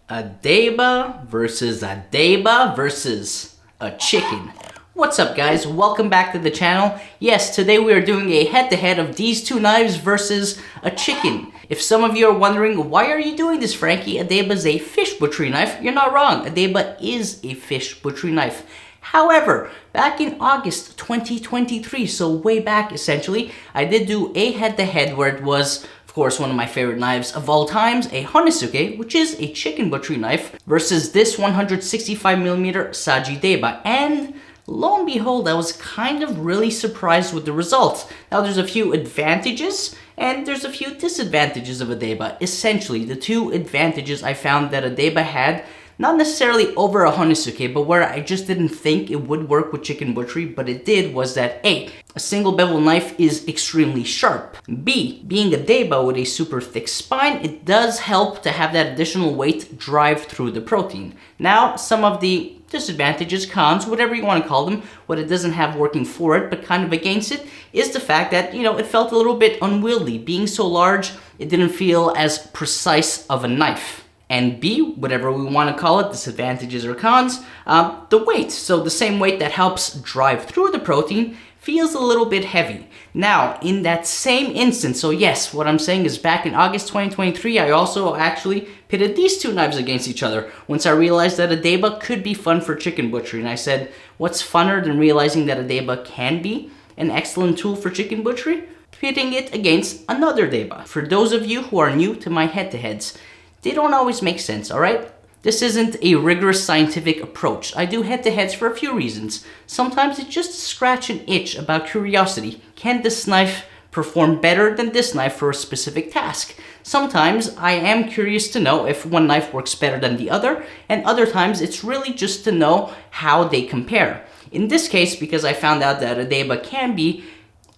A Deba versus a Deba versus a chicken. What's up, guys? Welcome back to the channel. Yes, today we are doing a head-to-head of these two knives versus a chicken. If some of you are wondering, why are you doing this, Frankie? A Deba is a fish butchery knife. You're not wrong. A Deba is a fish butchery knife. However, back in August 2023, so way back essentially, I did do a head-to-head where it was, of course, one of my favorite knives of all times, a honesuki, which is a chicken butchery knife, versus this 165mm Saji Deba. And lo and behold, I was kind of really surprised with the results. Now, there's a few advantages and there's a few disadvantages of a Deba. Essentially, the two advantages I found that a Deba had, not necessarily over a honesuki, but where I just didn't think it would work with chicken butchery, but it did, was that A, a single bevel knife is extremely sharp. B, being a Deba with a super thick spine, it does help to have that additional weight drive through the protein. Now, some of the disadvantages, cons, whatever you want to call them, what it doesn't have working for it, but kind of against it, is the fact that, it felt a little bit unwieldy. Being so large, it didn't feel as precise of a knife. And B, whatever we want to call it, disadvantages or cons, the weight. So the same weight that helps drive through the protein feels a little bit heavy. Now, in that same instance, so yes, what I'm saying is back in August 2023, I also actually pitted these two knives against each other once I realized that a Deba could be fun for chicken butchery. And I said, what's funner than realizing that a Deba can be an excellent tool for chicken butchery? Pitting it against another Deba. For those of you who are new to my head-to-heads, they don't always make sense, alright? This isn't a rigorous scientific approach. I do head-to-heads for a few reasons. Sometimes it's just to scratch an itch about curiosity. Can this knife perform better than this knife for a specific task? Sometimes I am curious to know if one knife works better than the other, and other times it's really just to know how they compare. In this case, because I found out that a Deba can be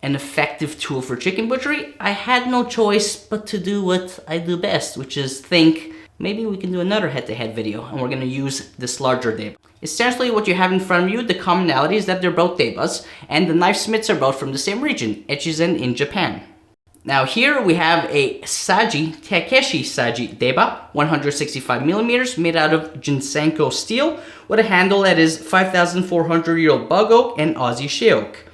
an effective tool for chicken butchery, I had no choice but to do what I do best, which is think, maybe we can do another head-to-head video, and we're going to use this larger Deba. Essentially, what you have in front of you, the commonality is that they're both Debas, and the knife smiths are both from the same region, Echizen in Japan. Now here we have a Takeshi Saji Deba, 165mm, made out of Ginsanko steel, with a handle that is 5,400-year-old bug oak and Aussie shea oak.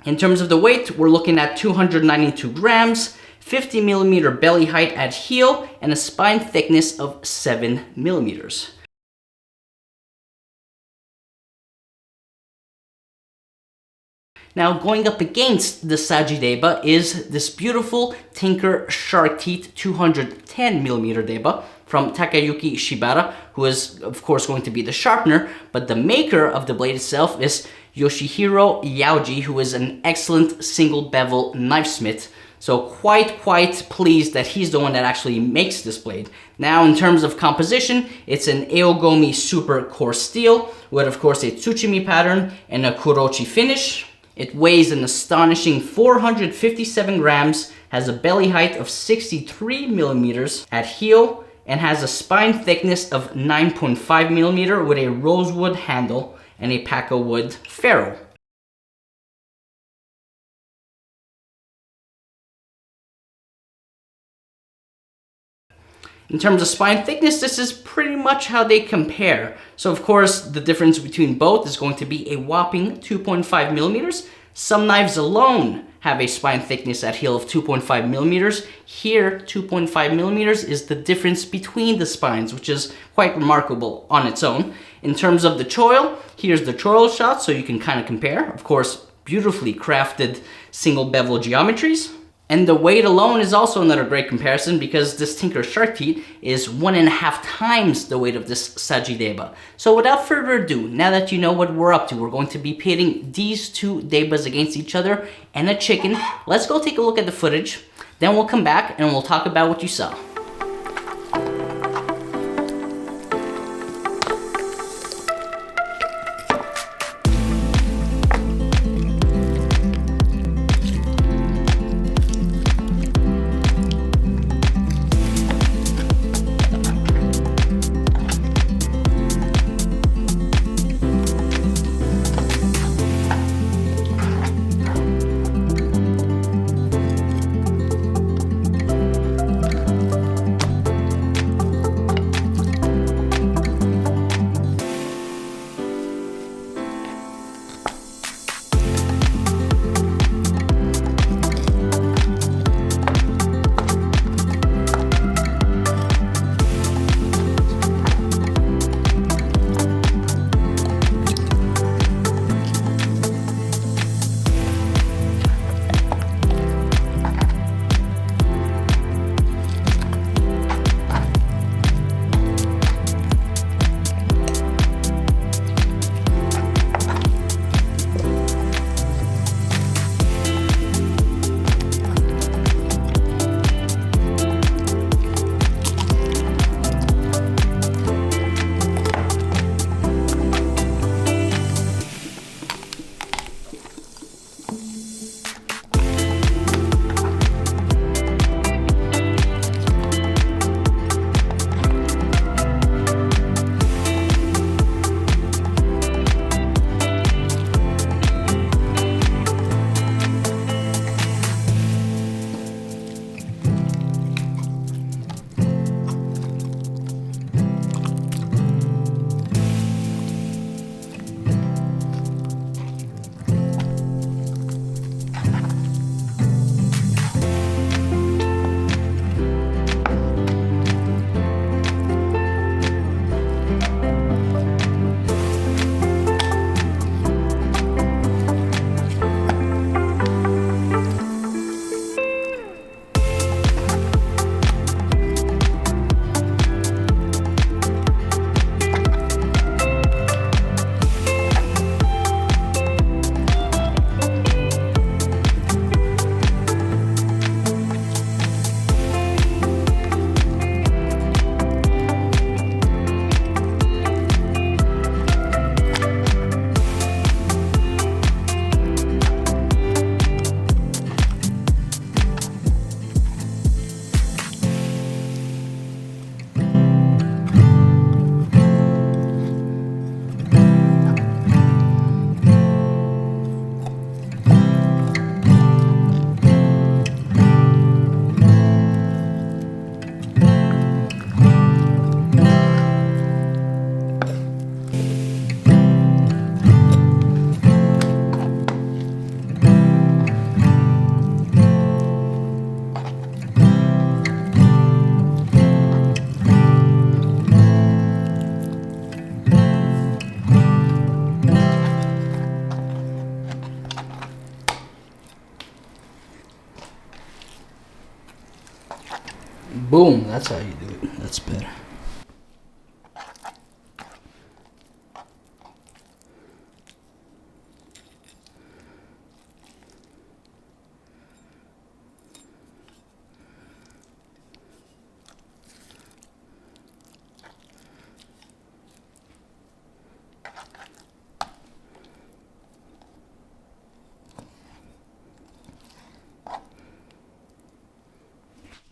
In terms of the weight, we're looking at 292 grams, 50mm belly height at heel, and a spine thickness of 7mm. Now, going up against the Saji Deba is this beautiful Tinker Shark Teeth 210mm Deba from Takayuki Shibata, who is, of course, going to be the sharpener, but the maker of the blade itself is Yoshihiro Yaoji, who is an excellent single bevel knife smith. So quite pleased that he's the one that actually makes this blade. Now, in terms of composition, it's an Aogomi super coarse steel with, of course, a Tsuchimi pattern and a Kurochi finish. It weighs an astonishing 457 grams, has a belly height of 63mm at heel, and has a spine thickness of 9.5mm with a rosewood handle and a Paco wood ferrule. In terms of spine thickness, this is pretty much how they compare. So of course, the difference between both is going to be a whopping 2.5mm. Some knives alone have a spine thickness at heel of 2.5mm. Here, 2.5mm is the difference between the spines, which is quite remarkable on its own. In terms of the choil, here's the choil shot, so you can kind of compare. Of course, beautifully crafted single bevel geometries. And the weight alone is also another great comparison because this Tinker Shark Teeth is 1.5 times the weight of this Saji Deba. So without further ado, now that you know what we're up to, we're going to be pitting these two Debas against each other and a chicken. Let's go take a look at the footage. Then we'll come back and we'll talk about what you saw. Boom, that's how you do it. That's better.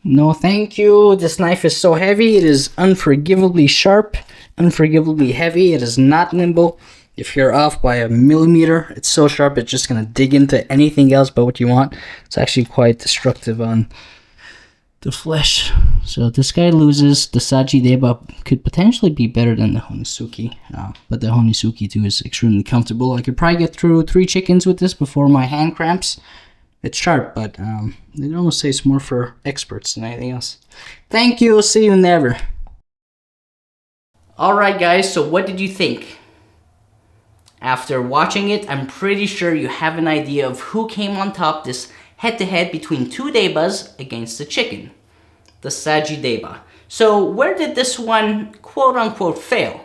No, thank you. This knife is so heavy. It is unforgivably sharp, unforgivably heavy. It is not nimble. If you're off by a millimeter, it's so sharp, it's just going to dig into anything else but what you want. It's actually quite destructive on the flesh. So this guy loses. The Saji Deba could potentially be better than the honesuki. But the honesuki too is extremely comfortable. I could probably get through 3 chickens with this before my hand cramps. It's sharp, but it almost say it's more for experts than anything else. Thank you. See you never. Alright guys, so what did you think? After watching it, I'm pretty sure you have an idea of who came on top this head-to-head between 2 debas against the chicken. The Saji Deba. So where did this one quote-unquote fail?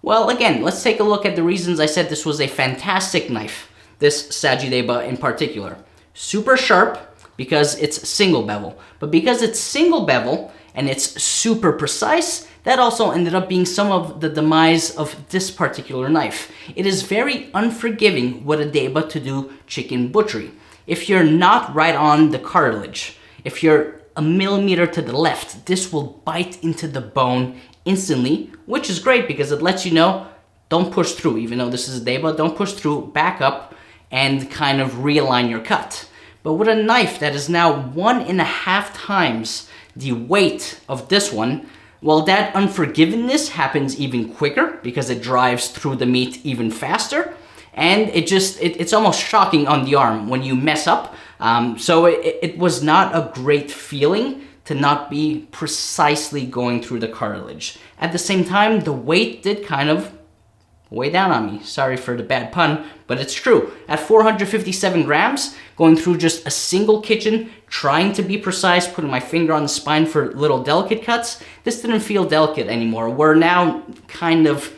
Well, again, let's take a look at the reasons I said this was a fantastic knife. This Saji Deba in particular. Super sharp because it's single bevel. But because it's single bevel and it's super precise, that also ended up being some of the demise of this particular knife. It is very unforgiving with a Deba to do chicken butchery. If you're not right on the cartilage, if you're a millimeter to the left, this will bite into the bone instantly, which is great because it lets you know, don't push through. Even though this is a Deba, don't push through, back up, and kind of realign your cut. But with a knife that is now 1.5 times the weight of this one, well, that unforgiveness happens even quicker because it drives through the meat even faster. And it's almost shocking on the arm when you mess up. So it was not a great feeling to not be precisely going through the cartilage. At the same time, the weight did kind of weigh down on me. Sorry for the bad pun, but it's true. At 457 grams, going through just a single kitchen, trying to be precise, putting my finger on the spine for little delicate cuts, this didn't feel delicate anymore. We're now kind of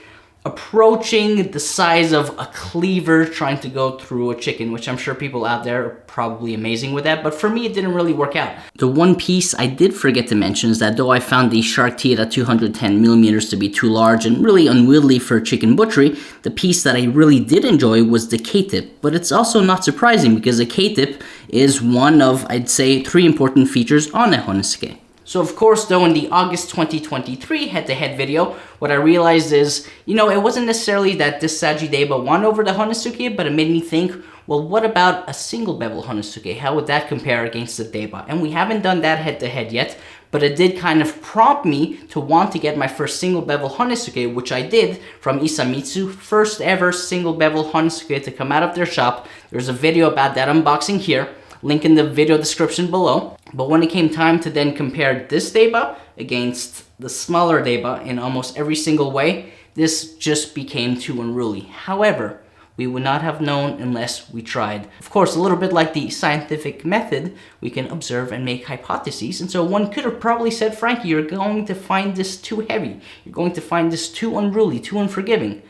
approaching the size of a cleaver trying to go through a chicken, which I'm sure people out there are probably amazing with that, but for me it didn't really work out. The one piece I did forget to mention is that though I found the shark teeth at 210 millimeters to be too large and really unwieldy for chicken butchery, the piece that I really did enjoy was the K-tip, but it's also not surprising because the K-tip is one of, I'd say, 3 important features on a honesuki. So of course, though, in the August 2023 head-to-head video, what I realized is, you know, it wasn't necessarily that this Saji Deba won over the honesuki, but it made me think, well, what about a single bevel honesuki? How would that compare against the Deba? And we haven't done that head-to-head yet, but it did kind of prompt me to want to get my first single bevel honesuki, which I did from Isamitsu, first ever single bevel honesuki to come out of their shop. There's a video about that unboxing here. Link in the video description below. But when it came time to then compare this Deba against the smaller Deba in almost every single way, this just became too unruly. However, we would not have known unless we tried. Of course, a little bit like the scientific method, we can observe and make hypotheses. And so one could have probably said, Frankie, you're going to find this too heavy. You're going to find this too unruly, too unforgiving.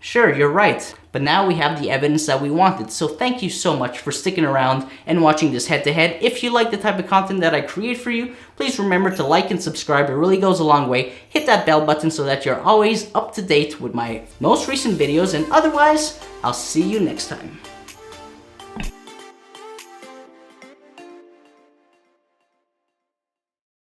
Sure, you're right, but now we have the evidence that we wanted, so thank you so much for sticking around and watching this head-to-head. If you like the type of content that I create for you, please remember to like and subscribe, it really goes a long way. Hit that bell button so that you're always up to date with my most recent videos, and otherwise, I'll see you next time.